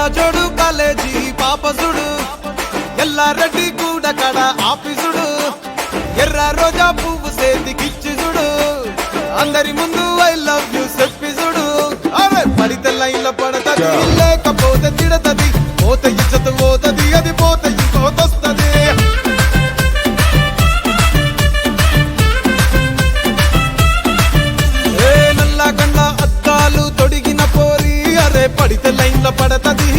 జోడు కాలేజీ పాపసుడు ఎల్లారెడ్డి కూడా కడ ఆఫీసుడు ఎర్ర రోజా పువ్వు సేతికిచ్చి చూడు అందరి ముందు ఐ లవ్ యూ చెప్పి చూడు అరే పడితే లైన్ల పడతది లేకపోతే తిడతది పోత ఇచ్చత పోతది అది పోత ఇంకోతొస్తది ఏ నల్ల కళ్ళ అద్దాలు తొడిగిన పోరి అరే పడితే లైన్ల పడతది